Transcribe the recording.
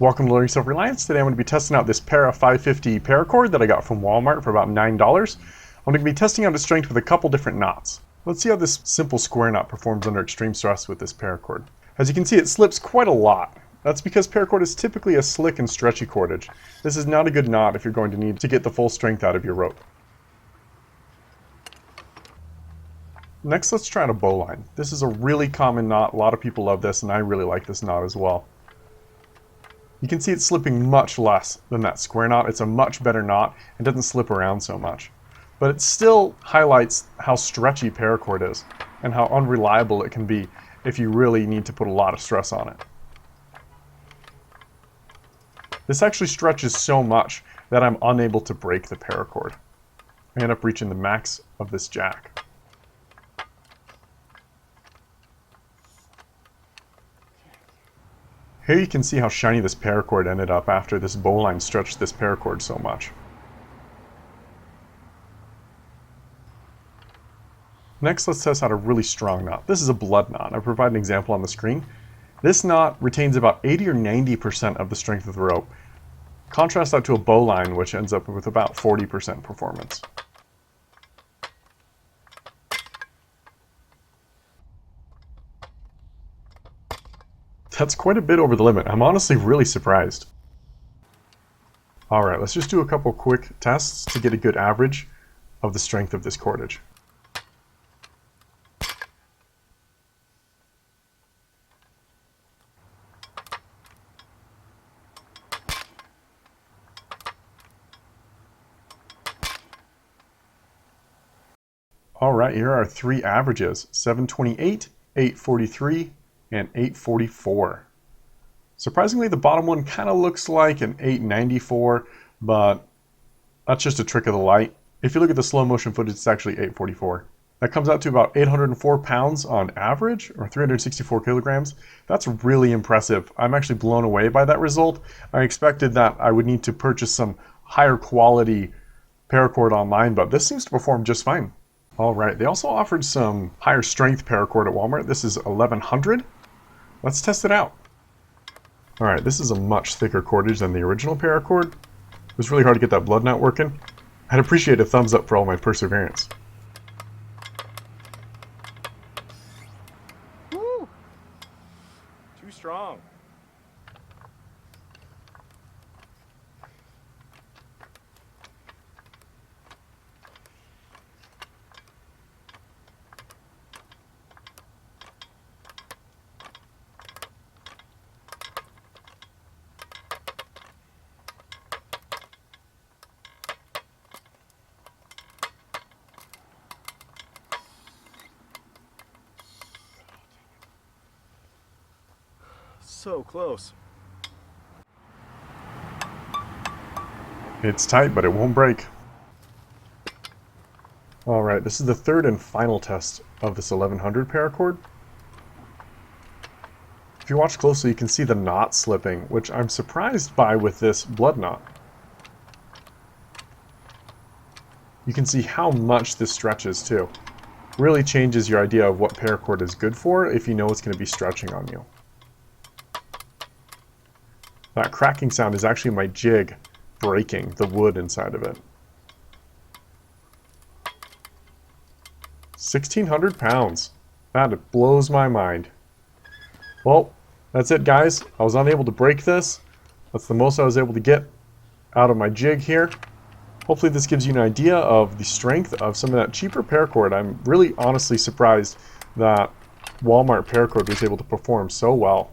Welcome to Learning Self-Reliance. Today I'm going to be testing out this Para 550 paracord that I got from Walmart for about $9. I'm going to be testing out its strength with a couple different knots. Let's see how this simple square knot performs under extreme stress with this paracord. As you can see, it slips quite a lot. That's because paracord is typically a slick and stretchy cordage. This is not a good knot if you're going to need to get the full strength out of your rope. Next, let's try out a bowline. This is a really common knot. A lot of people love this, and I really like this knot as well. You can see it's slipping much less than that square knot. It's a much better knot and doesn't slip around so much. But it still highlights how stretchy paracord is and how unreliable it can be if you really need to put a lot of stress on it. This actually stretches so much that I'm unable to break the paracord. I end up reaching the max of this jack. Here you can see how shiny this paracord ended up after this bowline stretched this paracord so much. Next, let's test out a really strong knot. This is a blood knot. I provide an example on the screen. This knot retains about 80 or 90% of the strength of the rope. Contrast that to a bowline, which ends up with about 40% performance. That's quite a bit over the limit. I'm honestly really surprised. Alright, let's just do a couple quick tests to get a good average of the strength of this cordage. Alright, here are our three averages: 728, 843, and 844. Surprisingly, the bottom one kind of looks like an 894, but that's just a trick of the light. If you look at the slow motion footage, it's actually 844. That comes out to about 804 pounds on average, or 364 kilograms. That's really impressive. I'm actually blown away by that result. I expected that I would need to purchase some higher quality paracord online, but this seems to perform just fine. All right, they also offered some higher strength paracord at Walmart. This is 1100. Let's test it out. All right, this is a much thicker cordage than the original paracord. It was really hard to get that blood knot working. I'd appreciate a thumbs up for all my perseverance. Woo! Too strong. So close. It's tight, but it won't break. All right, this is the third and final test of this 1100 paracord. If you watch closely, you can see the knot slipping, which I'm surprised by with this blood knot. You can see how much this stretches too. Really changes your idea of what paracord is good for if you know it's going to be stretching on you. That cracking sound is actually my jig breaking the wood inside of it. 1,600 pounds. That blows my mind. Well, that's it, guys. I was unable to break this. That's the most I was able to get out of my jig here. Hopefully this gives you an idea of the strength of some of that cheaper paracord. I'm really honestly surprised that Walmart paracord was able to perform so well.